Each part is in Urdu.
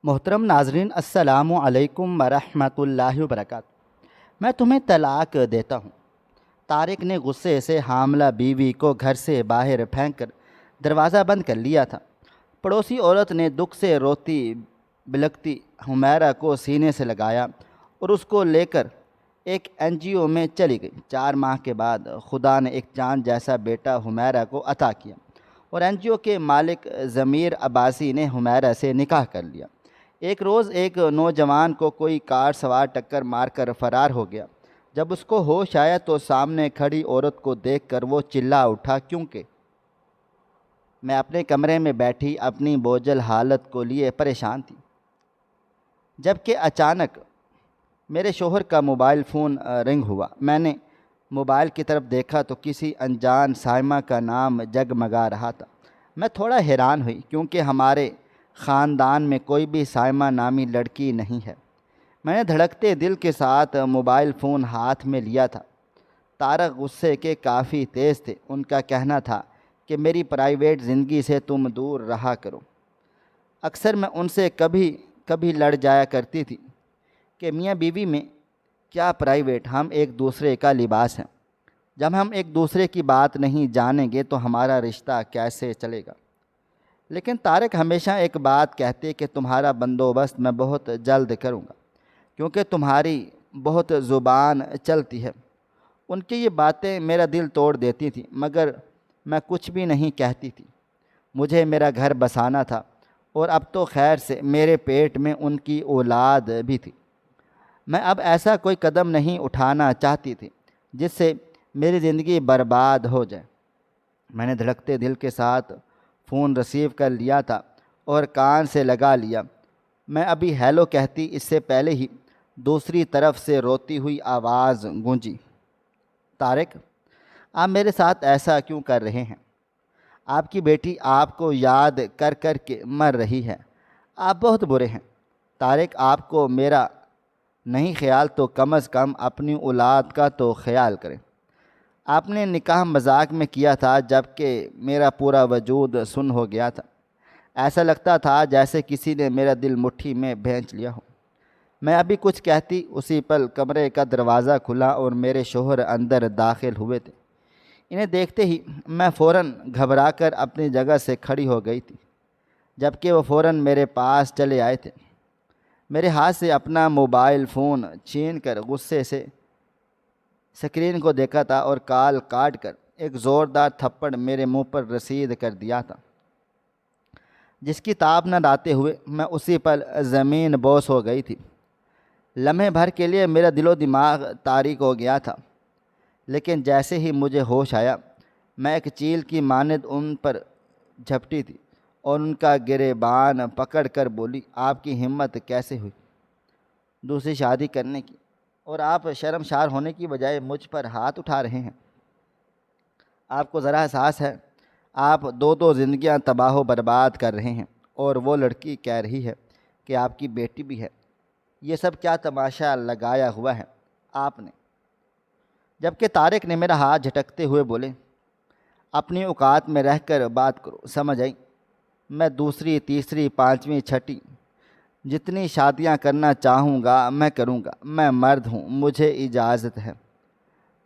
محترم ناظرین، السلام علیکم ورحمۃ اللہ وبرکاتہ۔ میں تمہیں طلاق دیتا ہوں۔ طارق نے غصے سے حاملہ بیوی کو گھر سے باہر پھینک کر دروازہ بند کر لیا تھا۔ پڑوسی عورت نے دکھ سے روتی بلکتی حمیرہ کو سینے سے لگایا اور اس کو لے کر ایک NGO میں چلی گئی۔ 4 ماہ کے بعد خدا نے ایک چاند جیسا بیٹا حمیرہ کو عطا کیا اور NGO کے مالک ضمیر عباسی نے حمیرہ سے نکاح کر لیا۔ ایک روز ایک نوجوان کو کوئی کار سوار ٹکر مار کر فرار ہو گیا۔ جب اس کو ہوش آیا تو سامنے کھڑی عورت کو دیکھ کر وہ چلا اٹھا، کیونکہ میں اپنے کمرے میں بیٹھی اپنی بوجھل حالت کو لیے پریشان تھی۔ جبکہ اچانک میرے شوہر کا موبائل فون رنگ ہوا۔ میں نے موبائل کی طرف دیکھا تو کسی انجان سائمہ کا نام جگمگا رہا تھا۔ میں تھوڑا حیران ہوئی، کیونکہ ہمارے خاندان میں کوئی بھی سائمہ نامی لڑکی نہیں ہے۔ میں نے دھڑکتے دل کے ساتھ موبائل فون ہاتھ میں لیا تھا۔ طارق غصے کے کافی تیز تھے۔ ان کا کہنا تھا کہ میری پرائیویٹ زندگی سے تم دور رہا کرو۔ اکثر میں ان سے کبھی کبھی لڑ جایا کرتی تھی کہ میاں بیوی میں کیا پرائیویٹ، ہم ایک دوسرے کا لباس ہیں۔ جب ہم ایک دوسرے کی بات نہیں جانیں گے تو ہمارا رشتہ کیسے چلے گا؟ لیکن طارق ہمیشہ ایک بات کہتے کہ تمہارا بندوبست میں بہت جلد کروں گا، کیونکہ تمہاری بہت زبان چلتی ہے۔ ان کی یہ باتیں میرا دل توڑ دیتی تھیں، مگر میں کچھ بھی نہیں کہتی تھی۔ مجھے میرا گھر بسانا تھا، اور اب تو خیر سے میرے پیٹ میں ان کی اولاد بھی تھی۔ میں اب ایسا کوئی قدم نہیں اٹھانا چاہتی تھی جس سے میری زندگی برباد ہو جائے۔ میں نے دھڑکتے دل کے ساتھ فون ریسیو کر لیا تھا اور کان سے لگا لیا۔ میں ابھی ہیلو کہتی اس سے پہلے ہی دوسری طرف سے روتی ہوئی آواز گونجی، طارق، آپ میرے ساتھ ایسا کیوں کر رہے ہیں؟ آپ کی بیٹی آپ کو یاد کر کر کے مر رہی ہے۔ آپ بہت برے ہیں۔ طارق، آپ کو میرا نہیں خیال تو کم از کم اپنی اولاد کا تو خیال کریں۔ آپ نے نکاح مذاق میں کیا تھا، جبکہ میرا پورا وجود سن ہو گیا تھا۔ ایسا لگتا تھا جیسے کسی نے میرا دل مٹھی میں بھینچ لیا ہو۔ میں ابھی کچھ کہتی اسی پل کمرے کا دروازہ کھلا اور میرے شوہر اندر داخل ہوئے تھے۔ انہیں دیکھتے ہی میں فوراً گھبرا کر اپنی جگہ سے کھڑی ہو گئی تھی، جبکہ وہ فوراً میرے پاس چلے آئے تھے۔ میرے ہاتھ سے اپنا موبائل فون چھین کر غصے سے سکرین کو دیکھا تھا اور کال کاٹ کر ایک زوردار تھپڑ میرے منہ پر رسید کر دیا تھا، جس کی تاب نہ لاتے ہوئے میں اسی پل زمین بوس ہو گئی تھی۔ لمحے بھر کے لیے میرا دل و دماغ تاریک ہو گیا تھا، لیکن جیسے ہی مجھے ہوش آیا میں ایک چیل کی مانند ان پر جھپٹی تھی اور ان کا گریبان پکڑ کر بولی، آپ کی ہمت کیسے ہوئی دوسری شادی کرنے کی، اور آپ شرمسار ہونے کی بجائے مجھ پر ہاتھ اٹھا رہے ہیں؟ آپ کو ذرا احساس ہے؟ آپ دو زندگیاں تباہ و برباد کر رہے ہیں، اور وہ لڑکی کہہ رہی ہے کہ آپ کی بیٹی بھی ہے۔ یہ سب کیا تماشا لگایا ہوا ہے آپ نے؟ جبکہ طارق نے میرا ہاتھ جھٹکتے ہوئے بولے، اپنی اوقات میں رہ کر بات کرو، سمجھ آئی؟ میں دوسری، تیسری، پانچویں، چھٹی جتنی شادیاں کرنا چاہوں گا میں کروں گا۔ میں مرد ہوں، مجھے اجازت ہے۔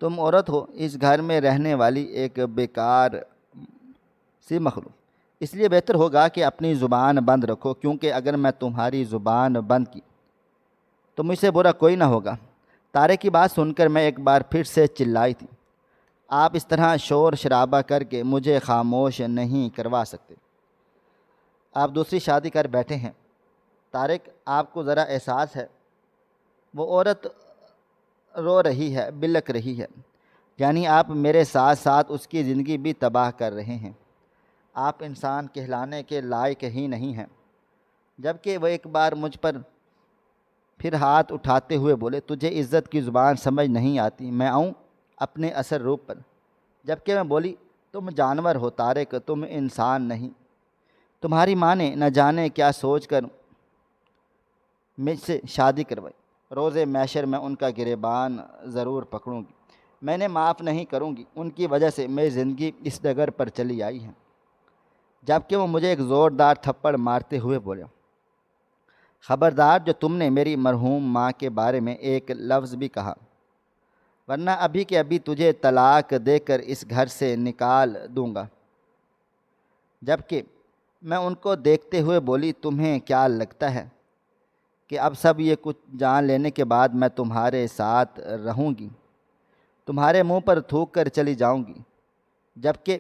تم عورت ہو، اس گھر میں رہنے والی ایک بیکار سی مخلوق۔ اس لیے بہتر ہوگا کہ اپنی زبان بند رکھو، کیونکہ اگر میں تمہاری زبان بند کی تو مجھ سے برا کوئی نہ ہوگا۔ طارق کی بات سن کر میں ایک بار پھر سے چلائی تھی، آپ اس طرح شور شرابہ کر کے مجھے خاموش نہیں کروا سکتے۔ آپ دوسری شادی کر بیٹھے ہیں۔ طارق، آپ کو ذرا احساس ہے؟ وہ عورت رو رہی ہے، بلک رہی ہے، یعنی آپ میرے ساتھ ساتھ اس کی زندگی بھی تباہ کر رہے ہیں۔ آپ انسان کہلانے کے لائق ہی نہیں ہیں۔ جبکہ وہ ایک بار مجھ پر پھر ہاتھ اٹھاتے ہوئے بولے، تجھے عزت کی زبان سمجھ نہیں آتی؟ میں آؤں اپنے اصل روپ پر؟ جبکہ میں بولی، تم جانور ہو طارق، تم انسان نہیں۔ تمہاری ماں نے نہ جانے کیا سوچ کر مجھ سے شادی کروائی۔ روز محشر میں ان کا گریبان ضرور پکڑوں گی، میں نے معاف نہیں کروں گی۔ ان کی وجہ سے میری زندگی اس ڈگر پر چلی آئی ہے۔ جبکہ وہ مجھے ایک زوردار تھپڑ مارتے ہوئے بولے، خبردار جو تم نے میری مرحوم ماں کے بارے میں ایک لفظ بھی کہا، ورنہ ابھی کے ابھی تجھے طلاق دے کر اس گھر سے نکال دوں گا۔ جبکہ میں ان کو دیکھتے ہوئے بولی، تمہیں کیا لگتا ہے کہ اب سب یہ کچھ جان لینے کے بعد میں تمہارے ساتھ رہوں گی؟ تمہارے منہ پر تھوک کر چلی جاؤں گی۔ جبکہ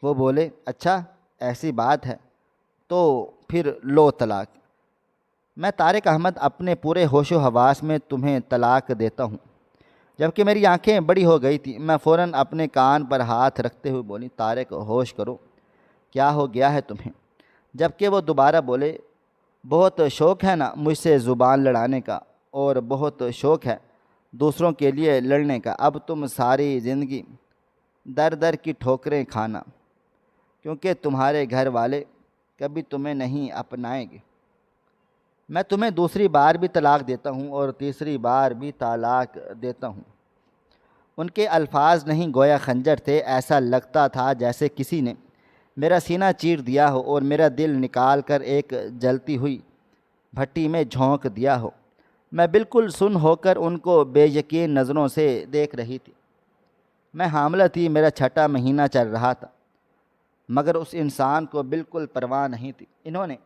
وہ بولے، اچھا ایسی بات ہے تو پھر لو طلاق۔ میں طارق احمد اپنے پورے ہوش و حواس میں تمہیں طلاق دیتا ہوں۔ جبکہ میری آنکھیں بڑی ہو گئی تھیں، میں فوراً اپنے کان پر ہاتھ رکھتے ہوئے بولی، طارق ہوش کرو، کیا ہو گیا ہے تمہیں؟ جبکہ وہ دوبارہ بولے، بہت شوق ہے نا مجھ سے زبان لڑانے کا، اور بہت شوق ہے دوسروں کے لیے لڑنے کا۔ اب تم ساری زندگی در در کی ٹھوکریں کھانا، کیونکہ تمہارے گھر والے کبھی تمہیں نہیں اپنائیں گے۔ میں تمہیں دوسری بار بھی طلاق دیتا ہوں اور تیسری بار بھی طلاق دیتا ہوں۔ ان کے الفاظ نہیں گویا خنجر تھے، ایسا لگتا تھا جیسے کسی نے میرا سینہ چیر دیا ہو اور میرا دل نکال کر ایک جلتی ہوئی بھٹی میں جھونک دیا ہو۔ میں بالکل سن ہو کر ان کو بے یقین نظروں سے دیکھ رہی تھی۔ میں حاملہ تھی، میرا 6واں مہینہ چل رہا تھا، مگر اس انسان کو بالکل پرواہ نہیں تھی۔ انہوں نے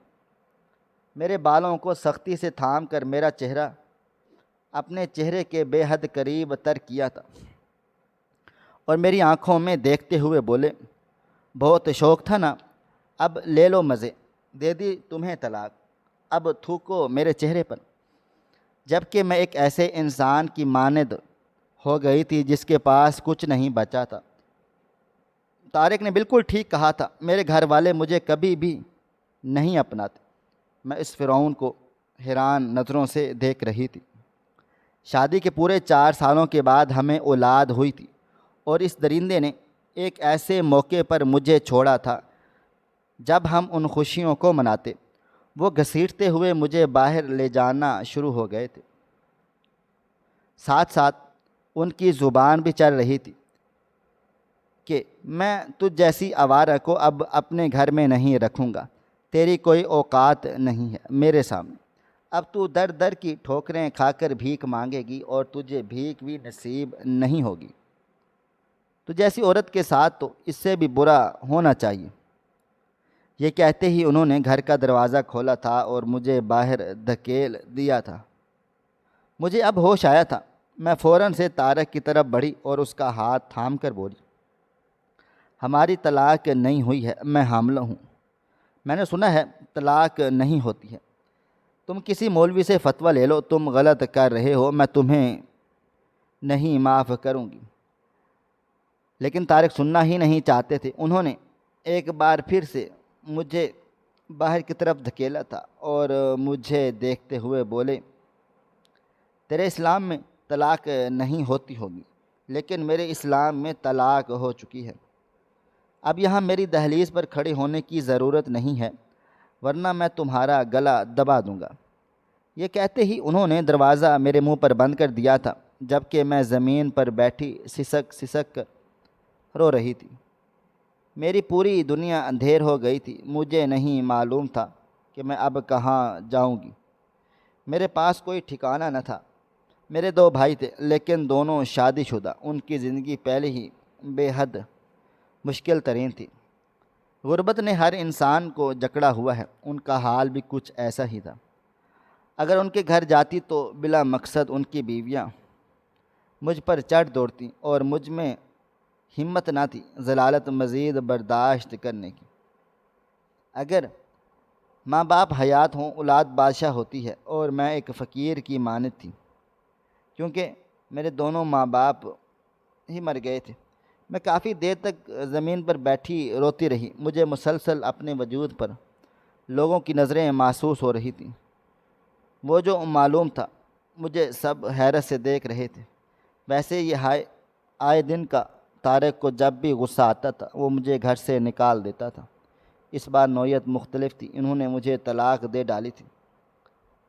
میرے بالوں کو سختی سے تھام کر میرا چہرہ اپنے چہرے کے بے حد قریب تر کیا تھا اور میری آنکھوں میں دیکھتے ہوئے بولے، بہت شوق تھا نا، اب لے لو مزے، دے دی تمہیں طلاق، اب تھوکو میرے چہرے پر۔ جبکہ میں ایک ایسے انسان کی مانند ہو گئی تھی جس کے پاس کچھ نہیں بچا تھا۔ طارق نے بالکل ٹھیک کہا تھا، میرے گھر والے مجھے کبھی بھی نہیں اپناتے۔ میں اس فرعون کو حیران نظروں سے دیکھ رہی تھی۔ شادی کے پورے 4 سالوں کے بعد ہمیں اولاد ہوئی تھی، اور اس درندے نے ایک ایسے موقع پر مجھے چھوڑا تھا جب ہم ان خوشیوں کو مناتے۔ وہ گھسیٹتے ہوئے مجھے باہر لے جانا شروع ہو گئے تھے۔ ساتھ ساتھ ان کی زبان بھی چل رہی تھی کہ میں تجھ جیسی آوارہ کو اب اپنے گھر میں نہیں رکھوں گا، تیری کوئی اوقات نہیں ہے میرے سامنے، اب تو در در کی ٹھوکریں کھا کر بھیک مانگے گی اور تجھے بھیک بھی نصیب نہیں ہوگی۔ تو جیسی عورت کے ساتھ تو اس سے بھی برا ہونا چاہیے۔ یہ کہتے ہی انہوں نے گھر کا دروازہ کھولا تھا اور مجھے باہر دھکیل دیا تھا۔ مجھے اب ہوش آیا تھا۔ میں فوراً سے طارق کی طرف بڑھی اور اس کا ہاتھ تھام کر بولی، ہماری طلاق نہیں ہوئی ہے، میں حاملہ ہوں۔ میں نے سنا ہے طلاق نہیں ہوتی ہے، تم کسی مولوی سے فتویٰ لے لو، تم غلط کر رہے ہو، میں تمہیں نہیں معاف کروں گی۔ لیکن طارق سننا ہی نہیں چاہتے تھے۔ انہوں نے ایک بار پھر سے مجھے باہر کی طرف دھکیلا تھا اور مجھے دیکھتے ہوئے بولے، تیرے اسلام میں طلاق نہیں ہوتی ہوگی، لیکن میرے اسلام میں طلاق ہو چکی ہے۔ اب یہاں میری دہلیز پر کھڑے ہونے کی ضرورت نہیں ہے، ورنہ میں تمہارا گلا دبا دوں گا۔ یہ کہتے ہی انہوں نے دروازہ میرے منہ پر بند کر دیا تھا، جبکہ میں زمین پر بیٹھی سسک سسک کر رو رہی تھی۔ میری پوری دنیا اندھیر ہو گئی تھی۔ مجھے نہیں معلوم تھا کہ میں اب کہاں جاؤں گی۔ میرے پاس کوئی ٹھکانہ نہ تھا۔ میرے 2 بھائی تھے، لیکن دونوں شادی شدہ۔ ان کی زندگی پہلے ہی بے حد مشکل ترین تھی۔ غربت نے ہر انسان کو جکڑا ہوا ہے، ان کا حال بھی کچھ ایسا ہی تھا۔ اگر ان کے گھر جاتی تو بلا مقصد ان کی بیویاں مجھ پر چڑھ دوڑتیں اور مجھ میں ہمت نہ تھی ذلالت مزید برداشت کرنے کی۔ اگر ماں باپ حیات ہوں، اولاد بادشاہ ہوتی ہے، اور میں ایک فقیر کی مانند تھی، کیونکہ میرے دونوں ماں باپ ہی مر گئے تھے۔ میں کافی دیر تک زمین پر بیٹھی روتی رہی۔ مجھے مسلسل اپنے وجود پر لوگوں کی نظریں محسوس ہو رہی تھیں۔ وہ جو معلوم تھا مجھے سب حیرت سے دیکھ رہے تھے۔ ویسے یہ آئے دن کا طارق کو جب بھی غصہ آتا تھا وہ مجھے گھر سے نکال دیتا تھا۔ اس بار نوعیت مختلف تھی۔ انہوں نے مجھے طلاق دے ڈالی تھی۔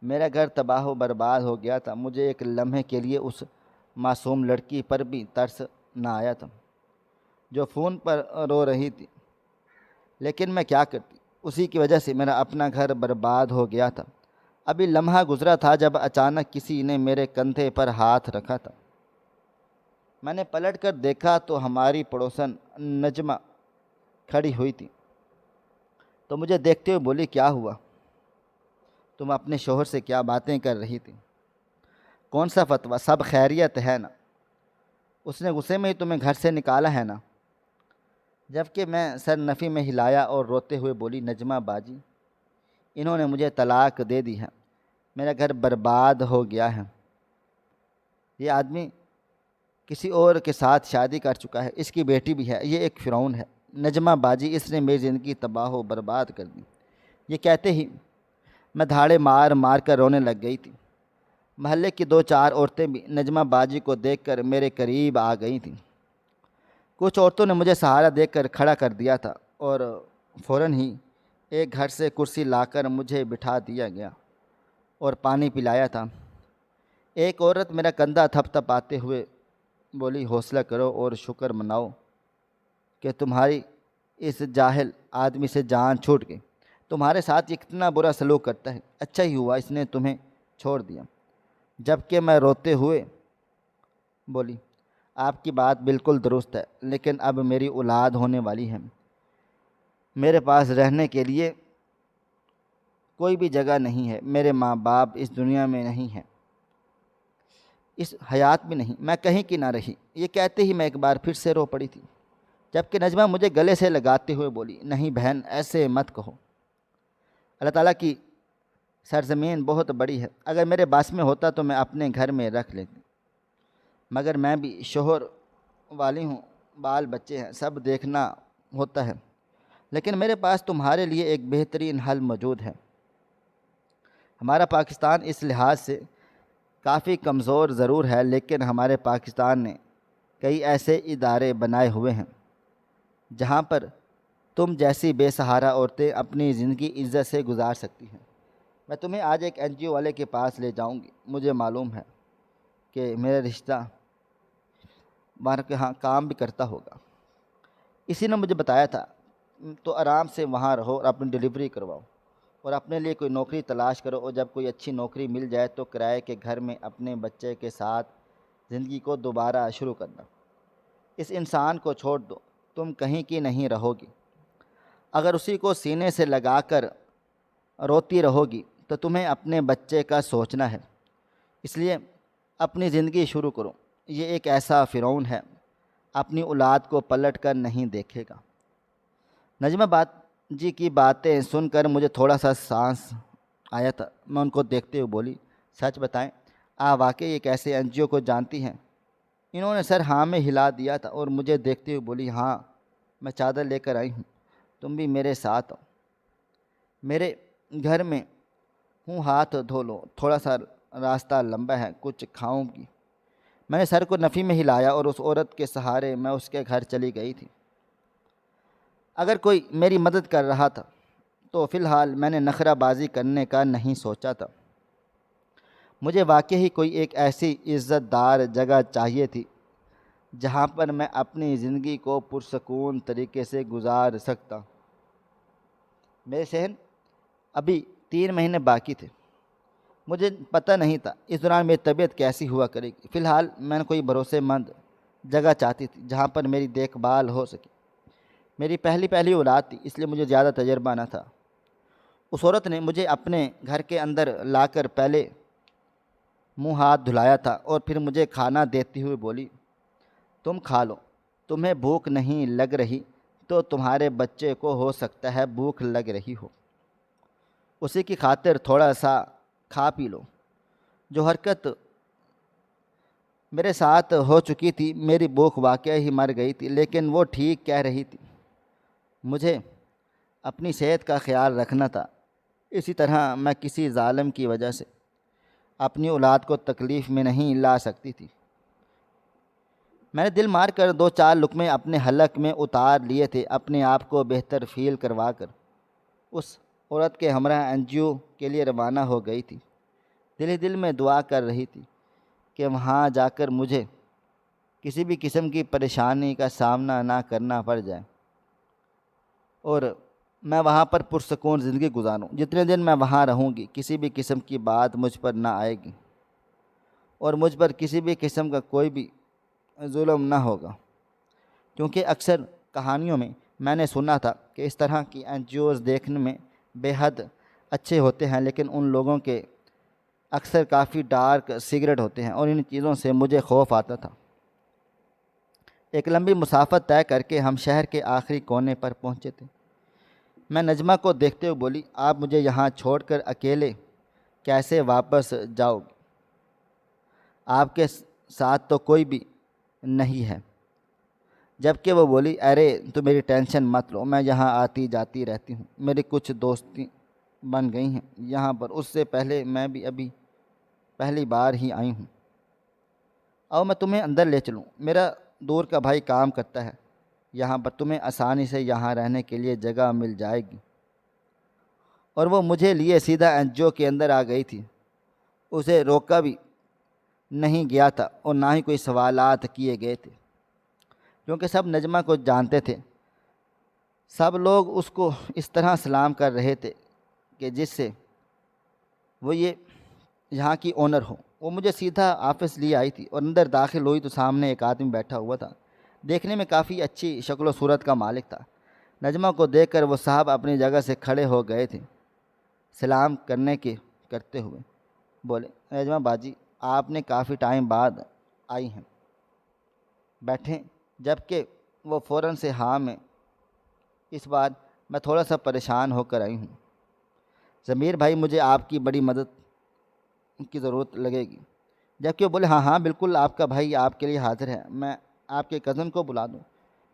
میرا گھر تباہ و برباد ہو گیا تھا۔ مجھے ایک لمحے کے لیے اس معصوم لڑکی پر بھی ترس نہ آیا تھا جو فون پر رو رہی تھی، لیکن میں کیا کرتی، اسی کی وجہ سے میرا اپنا گھر برباد ہو گیا تھا۔ ابھی لمحہ گزرا تھا جب اچانک کسی نے میرے کندھے پر ہاتھ رکھا تھا۔ میں نے پلٹ کر دیکھا تو ہماری پڑوسن نجمہ کھڑی ہوئی تھی، تو مجھے دیکھتے ہوئے بولی، کیا ہوا؟ تم اپنے شوہر سے کیا باتیں کر رہی تھی؟ کون سا فتویٰ؟ سب خیریت ہے نا؟ اس نے غصے میں ہی تمہیں گھر سے نکالا ہے نا؟ جبکہ میں سر نفی میں ہلایا اور روتے ہوئے بولی، نجمہ باجی، انہوں نے مجھے طلاق دے دی ہے، میرا گھر برباد ہو گیا ہے، یہ آدمی کسی اور کے ساتھ شادی کر چکا ہے، اس کی بیٹی بھی ہے، یہ ایک فرعون ہے، نجمہ باجی اس نے میری زندگی تباہ و برباد کر دی۔ یہ کہتے ہی میں دھاڑے مار مار کر رونے لگ گئی تھی۔ محلے کی 2-4 عورتیں بھی نجمہ باجی کو دیکھ کر میرے قریب آ گئی تھیں۔ کچھ عورتوں نے مجھے سہارا دے کر کھڑا کر دیا تھا اور فوراً ہی ایک گھر سے کرسی لا کر مجھے بٹھا دیا گیا اور پانی پلایا تھا۔ ایک عورت میرا کندھا تھپ تھپاتے ہوئے بولی، حوصلہ کرو اور شکر مناؤ کہ تمہاری اس جاہل آدمی سے جان چھوٹ گئی، تمہارے ساتھ یہ کتنا برا سلوک کرتا ہے، اچھا ہی ہوا اس نے تمہیں چھوڑ دیا۔ جبکہ میں روتے ہوئے بولی، آپ کی بات بالکل درست ہے، لیکن اب میری اولاد ہونے والی ہے، میرے پاس رہنے کے لیے کوئی بھی جگہ نہیں ہے، میرے ماں باپ اس دنیا میں نہیں ہیں، اس حیات میں نہیں، میں کہیں کی نہ رہی۔ یہ کہتے ہی میں ایک بار پھر سے رو پڑی تھی، جبکہ نجمہ مجھے گلے سے لگاتے ہوئے بولی، نہیں بہن، ایسے مت کہو، اللہ تعالیٰ کی سرزمین بہت بڑی ہے، اگر میرے باس میں ہوتا تو میں اپنے گھر میں رکھ لیتی، مگر میں بھی شوہر والی ہوں، بال بچے ہیں، سب دیکھنا ہوتا ہے، لیکن میرے پاس تمہارے لیے ایک بہترین حل موجود ہے۔ ہمارا پاکستان اس لحاظ سے کافی کمزور ضرور ہے، لیکن ہمارے پاکستان نے کئی ایسے ادارے بنائے ہوئے ہیں جہاں پر تم جیسی بے سہارا عورتیں اپنی زندگی عزت سے گزار سکتی ہیں۔ میں تمہیں آج ایک NGO والے کے پاس لے جاؤں گی، مجھے معلوم ہے کہ میرا رشتہ وہاں کے ہاں کام بھی کرتا ہوگا، اسی نے مجھے بتایا تھا، تو آرام سے وہاں رہو اور اپنی ڈلیوری کرواؤ اور اپنے لیے کوئی نوکری تلاش کرو، اور جب کوئی اچھی نوکری مل جائے تو کرائے کے گھر میں اپنے بچے کے ساتھ زندگی کو دوبارہ شروع کرنا۔ اس انسان کو چھوڑ دو، تم کہیں کی نہیں رہو گی، اگر اسی کو سینے سے لگا کر روتی رہو گی تو تمہیں اپنے بچے کا سوچنا ہے، اس لیے اپنی زندگی شروع کرو۔ یہ ایک ایسا فرعون ہے، اپنی اولاد کو پلٹ کر نہیں دیکھے گا۔ نجمہ باجی کی باتیں سن کر مجھے تھوڑا سا سانس آیا تھا۔ میں ان کو دیکھتے ہوئے بولی، سچ بتائیں، آپ واقعی ایک ایسے NGO کو جانتی ہیں؟ انہوں نے سر ہاں میں ہلا دیا تھا اور مجھے دیکھتے ہوئے بولی، ہاں، میں چادر لے کر آئی ہوں، تم بھی میرے ساتھ آؤ، میرے گھر میں ہوں، ہاتھ دھو لو، تھوڑا سا راستہ لمبا ہے، کچھ کھاؤں گی۔ میں نے سر کو نفی میں ہلایا اور اس عورت کے سہارے میں اس کے گھر چلی گئی تھی۔ اگر کوئی میری مدد کر رہا تھا تو فی الحال میں نے نخرہ بازی کرنے کا نہیں سوچا تھا، مجھے واقعی کوئی ایک ایسی عزت دار جگہ چاہیے تھی جہاں پر میں اپنی زندگی کو پرسکون طریقے سے گزار سکتا۔ میرے شہر ابھی 3 مہینے باقی تھے، مجھے پتہ نہیں تھا اس دوران میری طبیعت کیسی ہوا کرے گی۔ فی الحال میں نے کوئی بھروسے مند جگہ چاہتی تھی جہاں پر میری دیکھ بھال ہو سکے، میری پہلی اولاد تھی، اس لیے مجھے زیادہ تجربہ نہ تھا۔ اس عورت نے مجھے اپنے گھر کے اندر لا کر پہلے منہ ہاتھ دھلایا تھا اور پھر مجھے کھانا دیتی ہوئے بولی، تم کھا لو، تمہیں بھوک نہیں لگ رہی تو تمہارے بچے کو ہو سکتا ہے بھوک لگ رہی ہو، اسی کی خاطر تھوڑا سا کھا پی لو۔ جو حرکت میرے ساتھ ہو چکی تھی، میری بھوک واقعی ہی مر گئی تھی، لیکن وہ ٹھیک کہہ رہی تھی، مجھے اپنی صحت کا خیال رکھنا تھا، اسی طرح میں کسی ظالم کی وجہ سے اپنی اولاد کو تکلیف میں نہیں لا سکتی تھی۔ میں نے دل مار کر 2-4 لقمے اپنے حلق میں اتار لیے تھے، اپنے آپ کو بہتر فیل کروا کر اس عورت کے ہمراہ NGO کے لیے روانہ ہو گئی تھی، دل ہی دل میں دعا کر رہی تھی کہ وہاں جا کر مجھے کسی بھی قسم کی پریشانی کا سامنا نہ کرنا پڑ جائے اور میں وہاں پر پرسکون زندگی گزاروں۔ جتنے دن میں وہاں رہوں گی کسی بھی قسم کی بات مجھ پر نہ آئے گی اور مجھ پر کسی بھی قسم کا کوئی بھی ظلم نہ ہوگا، کیونکہ اکثر کہانیوں میں نے سنا تھا کہ اس طرح کی این جی اوز دیکھنے میں بے حد اچھے ہوتے ہیں، لیکن ان لوگوں کے اکثر کافی ڈارک سیکرٹ ہوتے ہیں اور ان چیزوں سے مجھے خوف آتا تھا۔ ایک لمبی مسافت طے کر کے ہم شہر کے آخری کونے پر پہنچے تھے۔ میں نجمہ کو دیکھتے ہوئے بولی، آپ مجھے یہاں چھوڑ کر اکیلے کیسے واپس جاؤ گے؟ آپ کے ساتھ تو کوئی بھی نہیں ہے۔ جبکہ وہ بولی، ارے تو میری ٹینشن مت لو، میں یہاں آتی جاتی رہتی ہوں، میری کچھ دوستی بن گئی ہیں یہاں پر، اس سے پہلے میں بھی ابھی پہلی بار ہی آئی ہوں۔ اور میں تمہیں اندر لے چلوں، میرا دور کا بھائی کام کرتا ہے یہاں پر، تمہیں آسانی سے یہاں رہنے کے لیے جگہ مل جائے گی۔ اور وہ مجھے لیے سیدھا این جی او کے اندر آ گئی تھی۔ اسے روکا بھی نہیں گیا تھا اور نہ ہی کوئی سوالات کیے گئے تھے، کیونکہ سب نجمہ کو جانتے تھے۔ سب لوگ اس کو اس طرح سلام کر رہے تھے کہ جس سے وہ یہاں کی اونر ہو۔ وہ مجھے سیدھا آفس لیے آئی تھی اور اندر داخل ہوئی تو سامنے ایک آدمی بیٹھا ہوا تھا، دیکھنے میں کافی اچھی شکل و صورت کا مالک تھا۔ نجمہ کو دیکھ کر وہ صاحب اپنی جگہ سے کھڑے ہو گئے تھے، سلام کرتے ہوئے بولے، نجمہ باجی آپ نے کافی ٹائم بعد آئی ہیں، بیٹھیں۔ جبکہ وہ فوراً سے ہاں میں، اس بار میں تھوڑا سا پریشان ہو کر آئی ہوں، ضمیر بھائی مجھے آپ کی بڑی مدد کی ضرورت لگے گی۔ جبکہ وہ بولے، ہاں ہاں بالکل، آپ کا بھائی آپ کے لیے حاضر ہے، میں آپ کے کزن کو بلا دوں۔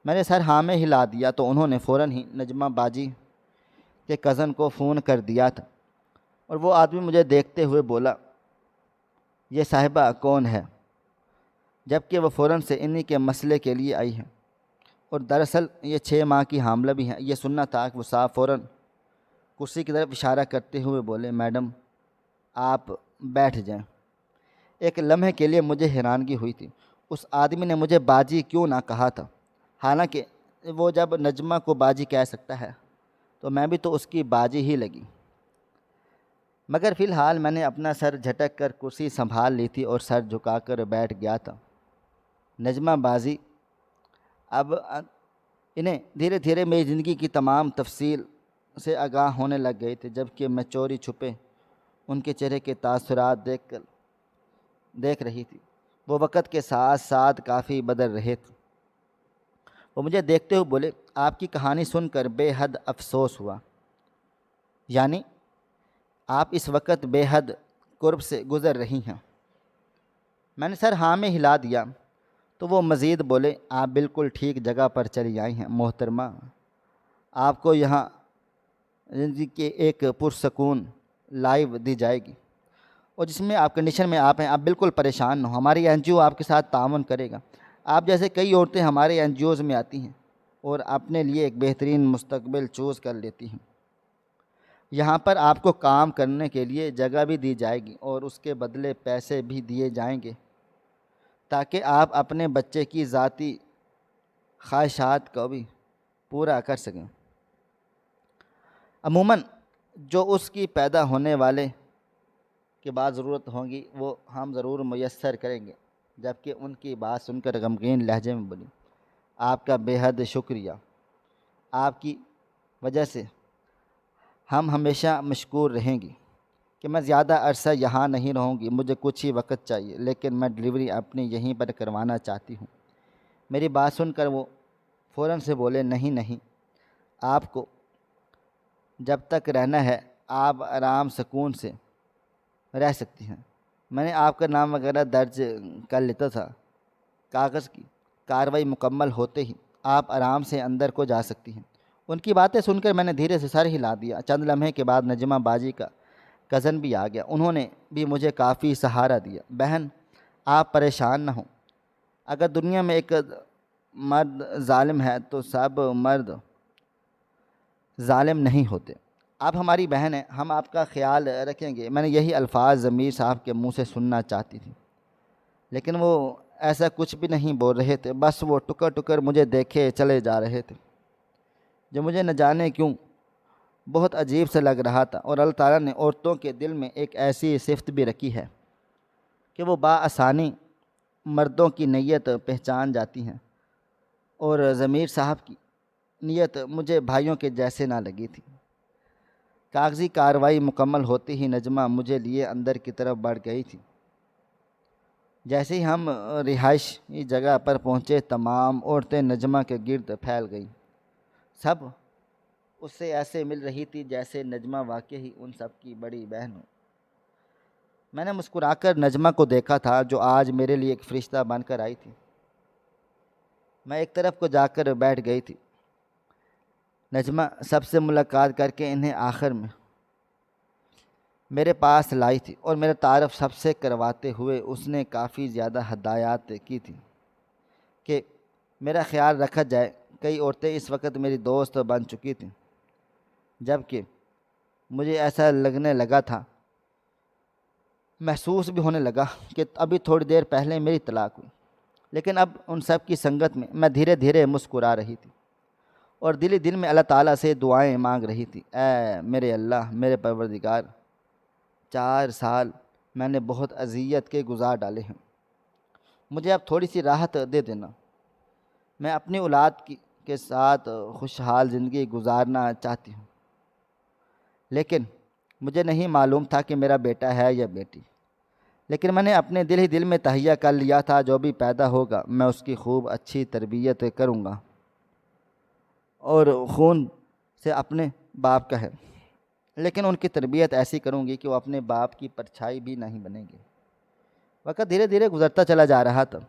میں نے سر ہاں میں ہلا دیا تو انہوں نے فوراً ہی نجمہ باجی کے کزن کو فون کر دیا تھا، اور وہ آدمی مجھے دیکھتے ہوئے بولا، یہ صاحبہ کون ہے؟ جبکہ وہ فوراً سے انہی کے مسئلے کے لیے آئی ہے اور دراصل یہ 6 ماہ کی حاملہ بھی ہیں۔ یہ سننا تھا کہ وہ صاحب فوراً کرسی کی طرف اشارہ کرتے ہوئے بولے، میڈم آپ بیٹھ جائیں۔ ایک لمحے کے لیے مجھے حیرانگی ہوئی تھی، اس آدمی نے مجھے باجی کیوں نہ کہا تھا، حالانکہ وہ جب نجمہ کو باجی کہہ سکتا ہے تو میں بھی تو اس کی باجی ہی لگی۔ مگر فی الحال میں نے اپنا سر جھٹک کر کرسی سنبھال لی تھی اور سر جھکا کر بیٹھ گیا تھا۔ نجمہ باجی اب انہیں دھیرے دھیرے میری زندگی کی تمام تفصیل سے آگاہ ہونے لگ گئے تھے، جبکہ میں چوری چھپے ان کے چہرے کے تاثرات دیکھ رہی تھی۔ وہ وقت کے ساتھ ساتھ کافی بدل رہے تھے۔ وہ مجھے دیکھتے ہوئے بولے، آپ کی کہانی سن کر بے حد افسوس ہوا، یعنی آپ اس وقت بے حد قرب سے گزر رہی ہیں۔ میں نے سر ہاں میں ہلا دیا تو وہ مزید بولے، آپ بالکل ٹھیک جگہ پر چلی آئی ہیں محترمہ، آپ کو یہاں زندگی کے ایک پرسکون لائف دی جائے گی، اور جس میں آپ کنڈیشن میں آپ ہیں، آپ بالکل پریشان نہ ہو، ہماری این جی او آپ کے ساتھ تعاون کرے گا۔ آپ جیسے کئی عورتیں ہمارے این جی اوز میں آتی ہیں اور اپنے لیے ایک بہترین مستقبل چوز کر لیتی ہیں۔ یہاں پر آپ کو کام کرنے کے لیے جگہ بھی دی جائے گی اور اس کے بدلے پیسے بھی دیے جائیں گے تاکہ آپ اپنے بچے کی ذاتی خواہشات کو بھی پورا کر سکیں۔ عموماً جو اس کی پیدا ہونے والے کے بعد ضرورت ہوگی وہ ہم ضرور میسر کریں گے۔ جبکہ ان کی بات سن کر غمگین لہجے میں بولی، آپ کا بے حد شکریہ، آپ کی وجہ سے ہم ہمیشہ مشکور رہیں گی کہ میں زیادہ عرصہ یہاں نہیں رہوں گی، مجھے کچھ ہی وقت چاہیے، لیکن میں ڈلیوری اپنی یہیں پر کروانا چاہتی ہوں۔ میری بات سن کر وہ فوراً سے بولے، نہیں، آپ کو جب تک رہنا ہے آپ آرام سکون سے رہ سکتی ہیں۔ میں نے آپ کا نام وغیرہ درج کر لیتا تھا، کاغذ کی کارروائی مکمل ہوتے ہی آپ آرام سے اندر کو جا سکتی ہیں۔ ان کی باتیں سن کر میں نے دھیرے سے سر ہلا دیا۔ چند لمحے کے بعد نجمہ باجی کا کزن بھی آ گیا، انہوں نے بھی مجھے کافی سہارا دیا۔ بہن آپ پریشان نہ ہوں، اگر دنیا میں ایک مرد ظالم ہے تو سب مرد ظالم نہیں ہوتے، آپ ہماری بہن ہیں، ہم آپ کا خیال رکھیں گے۔ میں نے یہی الفاظ ضمیر صاحب کے منہ سے سننا چاہتی تھی، لیکن وہ ایسا کچھ بھی نہیں بول رہے تھے، بس وہ ٹکر ٹکر مجھے دیکھے چلے جا رہے تھے، جو مجھے نہ جانے کیوں بہت عجیب سے لگ رہا تھا، اور اللہ تعالیٰ نے عورتوں کے دل میں ایک ایسی صفت بھی رکھی ہے کہ وہ بآسانی مردوں کی نیت پہچان جاتی ہیں، اور ضمیر صاحب کی نیت مجھے بھائیوں کے جیسے نہ لگی تھی۔ کاغذی کارروائی مکمل ہوتے ہی نجمہ مجھے لیے اندر کی طرف بڑھ گئی تھی۔ جیسے ہی ہم رہائشی جگہ پر پہنچے، تمام عورتیں نجمہ کے گرد پھیل گئیں۔ سب اس سے ایسے مل رہی تھی جیسے نجمہ واقعی ان سب کی بڑی بہن ہو۔ میں نے مسکرا کر نجمہ کو دیکھا تھا، جو آج میرے لیے ایک فرشتہ بن کر آئی تھی۔ میں ایک طرف کو جا کر بیٹھ گئی تھی۔ نجمہ سب سے ملاقات کر کے انہیں آخر میں میرے پاس لائی تھی، اور میرا تعارف سب سے کرواتے ہوئے اس نے کافی زیادہ ہدایات کی تھی کہ میرا خیال رکھا جائے۔ کئی عورتیں اس وقت میری دوست بن چکی تھیں، جبکہ مجھے ایسا لگنے لگا تھا، محسوس بھی ہونے لگا کہ ابھی تھوڑی دیر پہلے میری طلاق ہوئی۔ لیکن اب ان سب کی سنگت میں دھیرے دھیرے مسکرا رہی تھی، اور دل ہی دل میں اللہ تعالیٰ سے دعائیں مانگ رہی تھی۔ اے میرے اللہ، میرے پروردگار، 4 سال میں نے بہت اذیت کے گزار ڈالے ہیں، مجھے اب تھوڑی سی راحت دے دینا۔ میں اپنی اولاد کے ساتھ خوشحال زندگی گزارنا چاہتی ہوں، لیکن مجھے نہیں معلوم تھا کہ میرا بیٹا ہے یا بیٹی۔ لیکن میں نے اپنے دل ہی دل میں تہیہ کر لیا تھا، جو بھی پیدا ہوگا میں اس کی خوب اچھی تربیت کروں گا، اور خون سے اپنے باپ کا ہے، لیکن ان کی تربیت ایسی کروں گی کہ وہ اپنے باپ کی پرچھائی بھی نہیں بنیں گے۔ وقت دھیرے دھیرے گزرتا چلا جا رہا تھا۔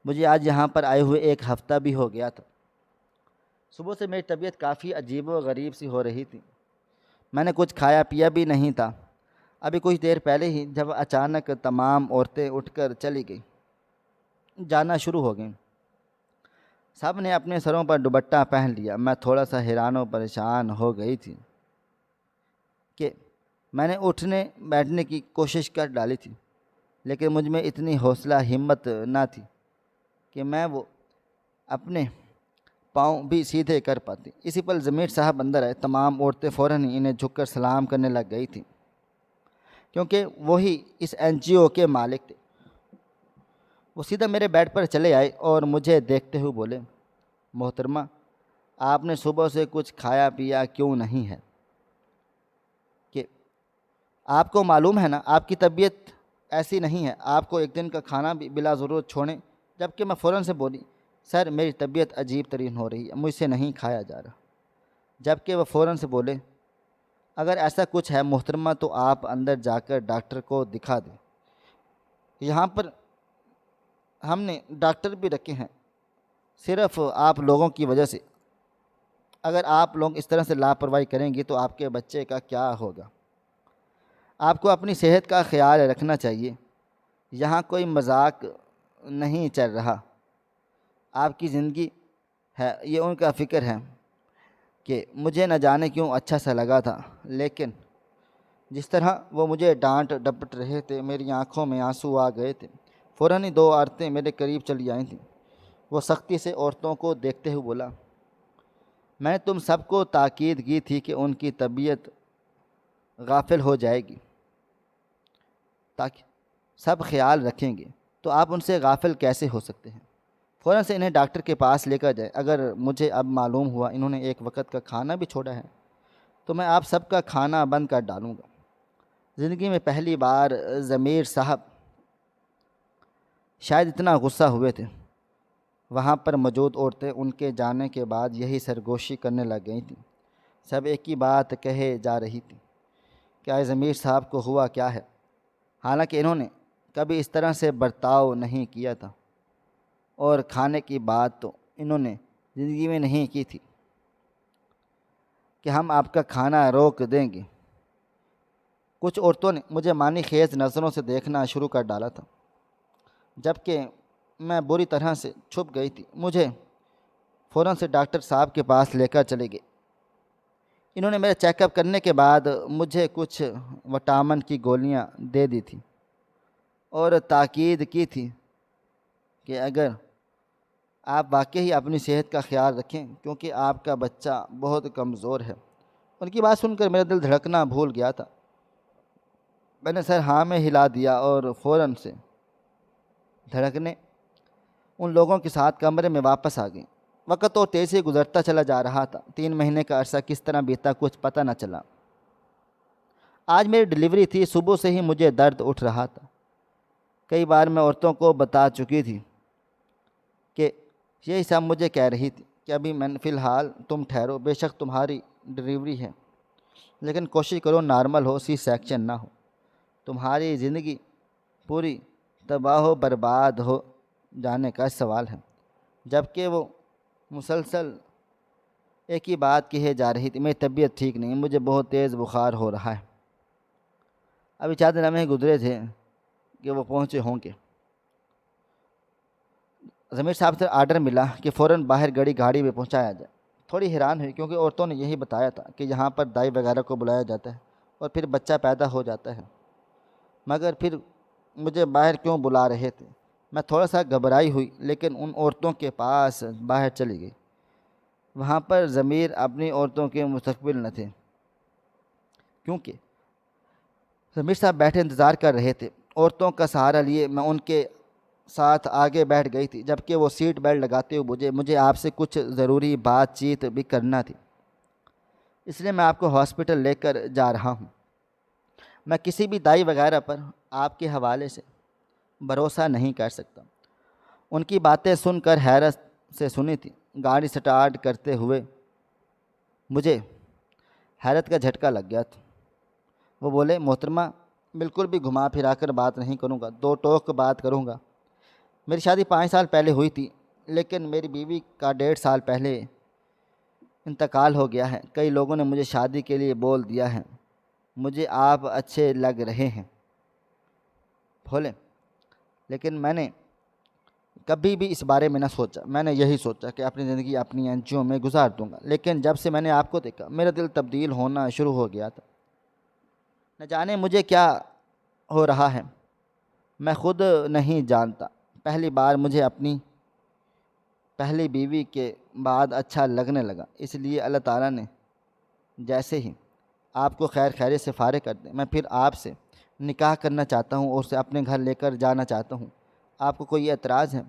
مجھے آج یہاں پر آئے ہوئے 1 ہفتہ بھی ہو گیا تھا۔ صبح سے میری طبیعت کافی عجیب و غریب سی ہو رہی تھی۔ میں نے کچھ کھایا پیا بھی نہیں تھا۔ ابھی کچھ دیر پہلے ہی جب اچانک تمام عورتیں اٹھ کر چلی گئیں، جانا شروع ہو گئیں۔ سب نے اپنے سروں پر دوپٹہ پہن لیا۔ میں تھوڑا سا حیران و پریشان ہو گئی تھی کہ میں نے اٹھنے بیٹھنے کی کوشش کر ڈالی تھی، لیکن مجھ میں اتنی حوصلہ ہمت نہ تھی کہ میں وہ اپنے پاؤں بھی سیدھے کر پاتی۔ اسی پل ضمیر صاحب اندر آئے۔ تمام عورتیں فوراً ہی انہیں جھک کر سلام کرنے لگ گئی تھیں، کیونکہ وہی اس NGO کے مالک تھے۔ وہ سیدھا میرے بیڈ پر چلے آئے اور مجھے دیکھتے ہوئے بولے، محترمہ، آپ نے صبح سے کچھ کھایا پیا کیوں نہیں ہے؟ کہ آپ کو معلوم ہے نا، آپ کی طبیعت ایسی نہیں ہے، آپ کو ایک دن کا کھانا بھی بلا ضرورت چھوڑیں۔ جبکہ میں فوراً سے بولی، سر میری طبیعت عجیب ترین ہو رہی ہے، مجھ سے نہیں کھایا جا رہا۔ جبکہ وہ فوراً سے بولے، اگر ایسا کچھ ہے محترمہ تو آپ اندر جا کر ڈاکٹر کو دکھا دیں۔ یہاں پر ہم نے ڈاکٹر بھی رکھے ہیں، صرف آپ لوگوں کی وجہ سے۔ اگر آپ لوگ اس طرح سے لاپرواہی کریں گی تو آپ کے بچے کا کیا ہوگا؟ آپ کو اپنی صحت کا خیال رکھنا چاہیے۔ یہاں کوئی مذاق نہیں چل رہا، آپ کی زندگی ہے، یہ ان کا فکر ہے۔ کہ مجھے نہ جانے کیوں اچھا سا لگا تھا، لیکن جس طرح وہ مجھے ڈانٹ ڈپٹ رہے تھے، میری آنکھوں میں آنسو آ گئے تھے۔ فوراً ہی 2 عورتیں میرے قریب چلی آئی تھیں۔ وہ سختی سے عورتوں کو دیکھتے ہوئے بولا، میں نے تم سب کو تاکید کی تھی کہ ان کی طبیعت غافل ہو جائے گی، تاکہ سب خیال رکھیں گے، تو آپ ان سے غافل کیسے ہو سکتے ہیں؟ فوراً سے انہیں ڈاکٹر کے پاس لے کر جائے۔ اگر مجھے اب معلوم ہوا انہوں نے ایک وقت کا کھانا بھی چھوڑا ہے تو میں آپ سب کا کھانا بند کر ڈالوں گا۔ زندگی میں پہلی بار ضمیر صاحب شاید اتنا غصہ ہوئے تھے۔ وہاں پر موجود عورتیں ان کے جانے کے بعد یہی سرگوشی کرنے لگ گئی تھیں۔ سب ایک ہی بات کہے جا رہی تھی، کیا ضمیر صاحب کو ہوا کیا ہے؟ حالانکہ انہوں نے کبھی اس طرح سے برتاؤ نہیں کیا تھا، اور کھانے کی بات تو انہوں نے زندگی میں نہیں کی تھی کہ ہم آپ کا کھانا روک دیں گے۔ کچھ عورتوں نے مجھے معنی خیز نظروں سے دیکھنا شروع کر ڈالا تھا، جبکہ میں بری طرح سے چھپ گئی تھی۔ مجھے فوراً سے ڈاکٹر صاحب کے پاس لے کر چلے گئے۔ انہوں نے میرا چیک اپ کرنے کے بعد مجھے کچھ وٹامن کی گولیاں دے دی تھیں، اور تاکید کی تھی کہ اگر آپ واقعی اپنی صحت کا خیال رکھیں، کیونکہ آپ کا بچہ بہت کمزور ہے ان کی بات سن کر میرا دل دھڑکنا بھول گیا تھا۔ میں نے سر ہاں میں ہلا دیا اور فوراً سے دھڑکنے ان لوگوں کے ساتھ کمرے میں واپس آ گئی۔ وقت تو تیزی گزرتا چلا جا رہا تھا۔ 3 مہینے کا عرصہ کس طرح بیتا کچھ پتہ نہ چلا۔ آج میری ڈلیوری تھی۔ صبح سے ہی مجھے درد اٹھ رہا تھا۔ کئی بار میں عورتوں کو بتا چکی تھی کہ یہی سب مجھے کہہ رہی تھی کہ ابھی فی الحال تم ٹھہرو، بے شک تمہاری ڈلیوری ہے لیکن کوشش کرو نارمل ہو، سی سیکشن نہ ہو۔ تمہاری زندگی پوری تباہ و برباد ہو جانے کا سوال ہے۔ جبکہ وہ مسلسل ایک ہی بات کہے جا رہی تھی، میری طبیعت ٹھیک نہیں، مجھے بہت تیز بخار ہو رہا ہے۔ ابھی 4 دن لمحے گزرے تھے کہ وہ پہنچے ہوں گے۔ ضمیر صاحب سے آرڈر ملا کہ فوراً باہر گاڑی میں پہنچایا جائے۔ تھوڑی حیران ہوئی کیونکہ عورتوں نے یہی بتایا تھا کہ یہاں پر دائی وغیرہ کو بلایا جاتا ہے اور پھر بچہ پیدا ہو جاتا ہے، مگر پھر مجھے باہر کیوں بلا رہے تھے؟ میں تھوڑا سا گھبرائی ہوئی لیکن ان عورتوں کے پاس باہر چلی گئی۔ وہاں پر ضمیر اپنی عورتوں کے مستقبل نہ تھے، کیونکہ ضمیر صاحب بیٹھے انتظار کر رہے تھے۔ عورتوں کا سہارا لیے میں ان کے ساتھ آگے بیٹھ گئی تھی، جبکہ وہ سیٹ بیلٹ لگاتے ہوئے مجھے آپ سے کچھ ضروری بات چیت بھی کرنا تھی، اس لیے میں آپ کو ہاسپٹل لے کر جا رہا ہوں۔ میں کسی بھی دائی وغیرہ پر آپ کے حوالے سے بھروسہ نہیں کر سکتا۔ ان کی باتیں سن کر حیرت سے سنی تھی۔ گاڑی سٹارٹ کرتے ہوئے مجھے حیرت کا جھٹکا لگ گیا تھا۔ وہ بولے، محترمہ بالکل بھی گھما پھرا کر بات نہیں کروں گا، 2 ٹوک بات کروں گا۔ میری شادی 5 سال پہلے ہوئی تھی لیکن میری بیوی کا 1.5 سال پہلے انتقال ہو گیا ہے۔ کئی لوگوں نے مجھے شادی کے لیے بول دیا ہے۔ مجھے آپ اچھے لگ رہے ہیں بھولے، لیکن میں نے کبھی بھی اس بارے میں نہ سوچا۔ میں نے یہی سوچا کہ اپنی زندگی اپنی انجیوں میں گزار دوں گا، لیکن جب سے میں نے آپ کو دیکھا میرا دل تبدیل ہونا شروع ہو گیا تھا۔ نہ جانے مجھے کیا ہو رہا ہے، میں خود نہیں جانتا۔ پہلی بار مجھے اپنی پہلی بیوی کے بعد اچھا لگنے لگا، اس لیے اللہ تعالیٰ نے جیسے ہی آپ کو خیر خیریت سے فارغ کر دیں، میں پھر آپ سے نکاح کرنا چاہتا ہوں اور اسے اپنے گھر لے کر جانا چاہتا ہوں۔ آپ کو کوئی اعتراض ہے؟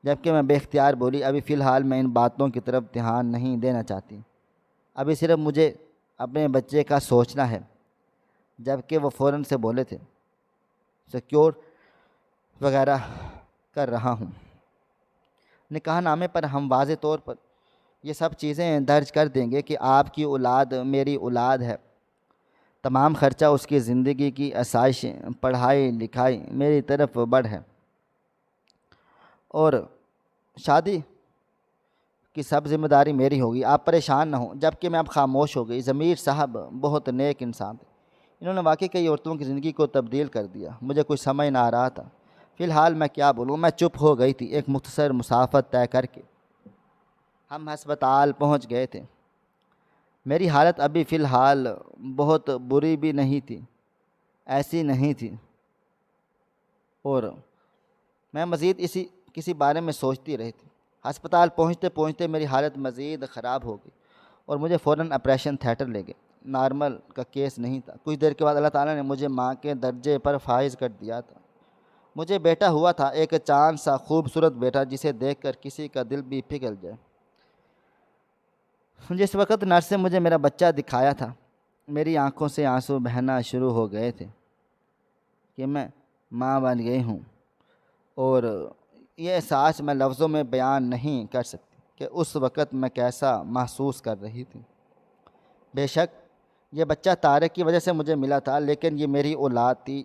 جبکہ میں بے اختیار بولی، ابھی فی الحال میں ان باتوں کی طرف دھیان نہیں دینا چاہتی، ابھی صرف مجھے اپنے بچے کا سوچنا ہے۔ جبکہ وہ فوراً سے بولے تھے، سیکیور وغیرہ کر رہا ہوں۔ نکاح نامے پر ہم واضح طور پر یہ سب چیزیں درج کر دیں گے کہ آپ کی اولاد میری اولاد ہے، تمام خرچہ اس کی زندگی کی آسائشیں، پڑھائی لکھائی میری طرف بڑھ ہے، اور شادی کی سب ذمہ داری میری ہوگی، آپ پریشان نہ ہوں۔ جبکہ میں اب خاموش ہو گئی۔ ضمیر صاحب بہت نیک انسان تھے، انہوں نے واقعی کئی عورتوں کی زندگی کو تبدیل کر دیا۔ مجھے کچھ سمجھ نہ آ رہا تھا، فی الحال میں کیا بولوں۔ میں چپ ہو گئی تھی۔ ایک مختصر مسافت طے کر کے ہم ہسپتال پہنچ گئے تھے۔ میری حالت ابھی فی الحال بہت بری بھی نہیں تھی، ایسی نہیں تھی، اور میں مزید کسی بارے میں سوچتی رہی تھی۔ ہسپتال پہنچتے پہنچتے میری حالت مزید خراب ہو گئی اور مجھے فوراً آپریشن تھیٹر لے گئے۔ نارمل کا کیس نہیں تھا۔ کچھ دیر کے بعد اللہ تعالیٰ نے مجھے ماں کے درجے پر فائز کر دیا تھا۔ مجھے بیٹا ہوا تھا، ایک چاند سا خوبصورت بیٹا جسے دیکھ کر کسی کا دل بھی پگھل جائے۔ جس وقت نرس نے مجھے میرا بچہ دکھایا تھا، میری آنکھوں سے آنسو بہنا شروع ہو گئے تھے کہ میں ماں بن گئی ہوں، اور یہ احساس میں لفظوں میں بیان نہیں کر سکتی کہ اس وقت میں کیسا محسوس کر رہی تھی۔ بے شک یہ بچہ طارق کی وجہ سے مجھے ملا تھا، لیکن یہ میری اولاد تھی۔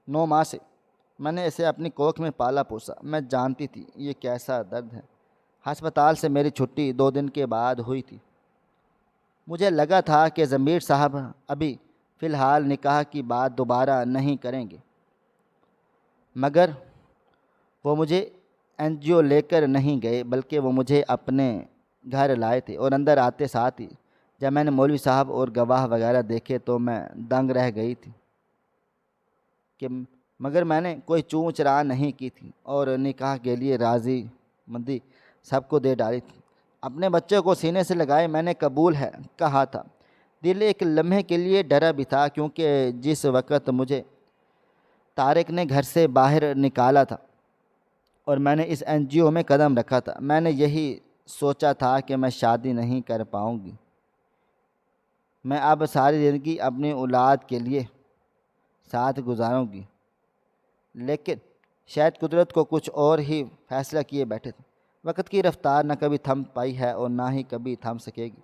9 ماہ سے میں نے اسے اپنی کوکھ میں پالا پوسا۔ میں جانتی تھی یہ کیسا درد ہے۔ ہسپتال سے میری چھٹی 2 دن کے بعد ہوئی تھی۔ مجھے لگا تھا کہ ضمیر صاحب ابھی فی الحال نکاح کی بات دوبارہ نہیں کریں گے، مگر وہ مجھے انجیو لے کر نہیں گئے، بلکہ وہ مجھے اپنے گھر لائے تھے، اور اندر آتے ساتھ ہی جب میں نے مولوی صاحب اور گواہ وغیرہ دیکھے تو میں دنگ رہ گئی تھی مگر میں نے کوئی چوں چرا نہیں کی تھی اور نکاح کے لیے راضی مندی سب کو دے ڈالی تھی۔ اپنے بچے کو سینے سے لگائے میں نے قبول ہے کہا تھا۔ دل ایک لمحے کے لیے ڈرا بھی تھا، کیونکہ جس وقت مجھے طارق نے گھر سے باہر نکالا تھا اور میں نے اس NGO میں قدم رکھا تھا، میں نے یہی سوچا تھا کہ میں شادی نہیں کر پاؤں گی، میں اب ساری زندگی اپنی اولاد کے لیے ساتھ گزاروں گی۔ لیکن شاید قدرت کو کچھ اور ہی فیصلہ کیے بیٹھے تھے۔ وقت کی رفتار نہ کبھی تھم پائی ہے اور نہ ہی کبھی تھم سکے گی۔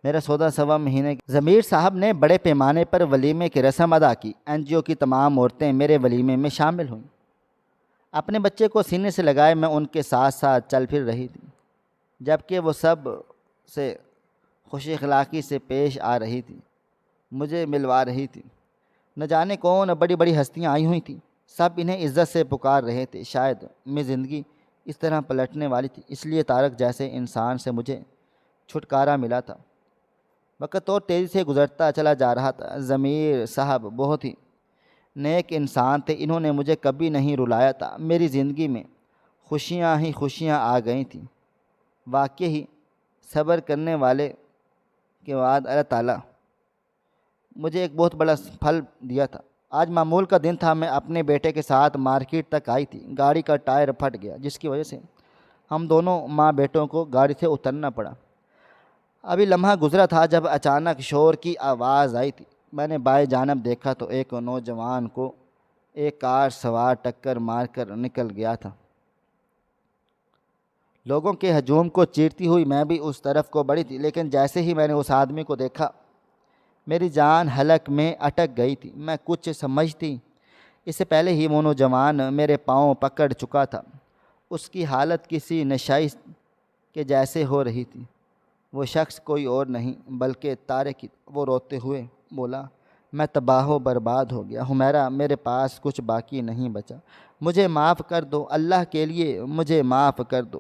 میرا 16واں مہینے ضمیر صاحب نے بڑے پیمانے پر ولیمے کی رسم ادا کی۔ NGO کی تمام عورتیں میرے ولیمے میں شامل ہوئیں۔ اپنے بچے کو سینے سے لگائے میں ان کے ساتھ ساتھ چل پھر رہی تھی، جبکہ وہ سب سے خوش اخلاقی سے پیش آ رہی تھی، مجھے ملوا رہی تھی۔ نہ جانے کون بڑی بڑی ہستیاں آئی ہوئی تھیں، سب انہیں عزت سے پکار رہے تھے۔ شاید میں زندگی اس طرح پلٹنے والی تھی، اس لیے طارق جیسے انسان سے مجھے چھٹکارا ملا تھا۔ وقت اور تیزی سے گزرتا چلا جا رہا تھا۔ ضمیر صاحب بہت ہی نیک انسان تھے، انہوں نے مجھے کبھی نہیں رلایا تھا۔ میری زندگی میں خوشیاں ہی خوشیاں آ گئی تھیں۔ واقعی صبر کرنے والے کے بعد اللہ تعالیٰ مجھے ایک بہت بڑا پھل دیا تھا۔ آج معمول کا دن تھا، میں اپنے بیٹے کے ساتھ مارکیٹ تک آئی تھی۔ گاڑی کا ٹائر پھٹ گیا، جس کی وجہ سے ہم دونوں ماں بیٹوں کو گاڑی سے اترنا پڑا۔ ابھی لمحہ گزرا تھا جب اچانک شور کی آواز آئی تھی۔ میں نے بائیں جانب دیکھا تو ایک نوجوان کو ایک کار سوار ٹکر مار کر نکل گیا تھا۔ لوگوں کے ہجوم کو چیرتی ہوئی میں بھی اس طرف کو بڑھی تھی، لیکن جیسے ہی میں نے اس آدمی کو دیکھا میری جان حلق میں اٹک گئی تھی۔ میں کچھ سمجھتی اس سے پہلے ہی وہ نوجوان میرے پاؤں پکڑ چکا تھا۔ اس کی حالت کسی نشائی کے جیسے ہو رہی تھی۔ وہ شخص کوئی اور نہیں بلکہ طارق ہی۔ وہ روتے ہوئے بولا، میں تباہ و برباد ہو گیا، حمیرہ میرے پاس کچھ باقی نہیں بچا، مجھے معاف کر دو، اللہ کے لیے مجھے معاف کر دو،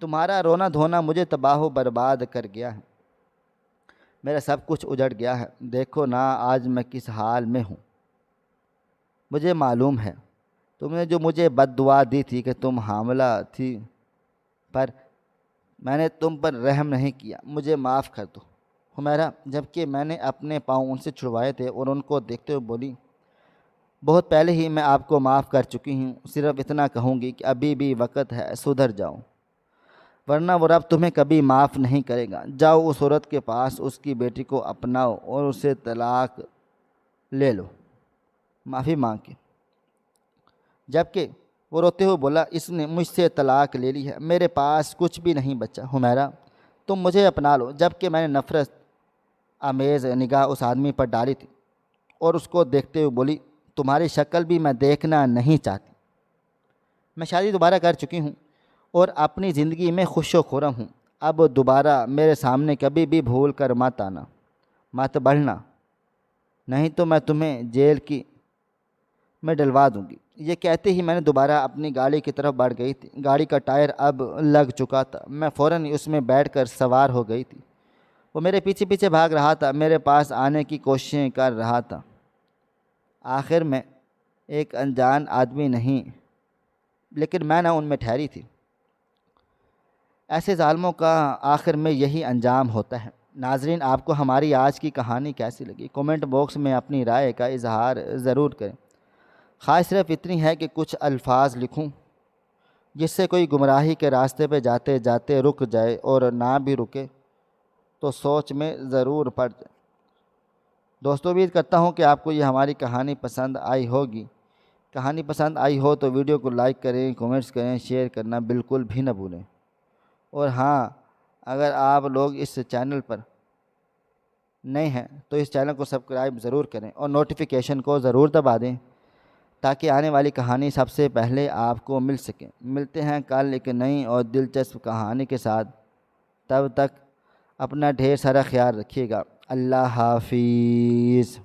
تمہارا رونا دھونا مجھے تباہ و برباد کر گیا ہے، میرا سب کچھ اجڑ گیا ہے، دیکھو نا آج میں کس حال میں ہوں۔ مجھے معلوم ہے تم نے جو مجھے بد دعا دی تھی کہ تم حاملہ تھی، پر میں نے تم پر رحم نہیں کیا، مجھے معاف کر دو حمیرہ۔ جبکہ میں نے اپنے پاؤں ان سے چھڑوائے تھے اور ان کو دیکھتے ہوئے بولی، بہت پہلے ہی میں آپ کو معاف کر چکی ہوں، صرف اتنا کہوں گی کہ ابھی بھی وقت ہے، سدھر جاؤ، ورنہ وہ رب تمہیں کبھی معاف نہیں کرے گا۔ جاؤ اس عورت کے پاس، اس کی بیٹی کو اپناؤ اور اسے طلاق لے لو، معافی مانگ کے۔ جبکہ وہ روتے ہوئے بولا، اس نے مجھ سے طلاق لے لی ہے، میرے پاس کچھ بھی نہیں بچا، حمیرہ تم مجھے اپنا لو۔ جبکہ میں نے نفرت آمیز نگاہ اس آدمی پر ڈالی تھی اور اس کو دیکھتے ہوئے بولی، تمہاری شکل بھی میں دیکھنا نہیں چاہتی، میں شادی دوبارہ کر چکی ہوں اور اپنی زندگی میں خوش و خرم ہوں، اب دوبارہ میرے سامنے کبھی بھی بھول کر مت آنا، مت بڑھنا، نہیں تو میں تمہیں جیل کی میں ڈلوا دوں گی۔ یہ کہتے ہی میں نے دوبارہ اپنی گاڑی کی طرف بڑھ گئی تھی۔ گاڑی کا ٹائر اب لگ چکا تھا، میں فوراً اس میں بیٹھ کر سوار ہو گئی تھی۔ وہ میرے پیچھے پیچھے بھاگ رہا تھا، میرے پاس آنے کی کوششیں کر رہا تھا۔ آخر میں ایک انجان آدمی نہیں لیکن میں نہ ان میں ٹھہری تھی۔ ایسے ظالموں کا آخر میں یہی انجام ہوتا ہے۔ ناظرین، آپ کو ہماری آج کی کہانی کیسی لگی؟ کومنٹ باکس میں اپنی رائے کا اظہار ضرور کریں۔ خواہش صرف اتنی ہے کہ کچھ الفاظ لکھوں جس سے کوئی گمراہی کے راستے پہ جاتے جاتے رک جائے، اور نہ بھی رکے تو سوچ میں ضرور پڑ جائے۔ دوستو، امید کرتا ہوں کہ آپ کو یہ ہماری کہانی پسند آئی ہوگی۔ کہانی پسند آئی ہو تو ویڈیو کو لائک کریں، کومنٹس کریں، شیئر کرنا بالکل بھی نہ بھولیں۔ اور ہاں، اگر آپ لوگ اس چینل پر نئے ہیں تو اس چینل کو سبسکرائب ضرور کریں اور نوٹیفیکیشن کو ضرور دبا دیں تاکہ آنے والی کہانی سب سے پہلے آپ کو مل سکے۔ ملتے ہیں کل ایک نئی اور دلچسپ کہانی کے ساتھ، تب تک اپنا ڈھیر سارا خیال رکھیے گا۔ اللہ حافظ۔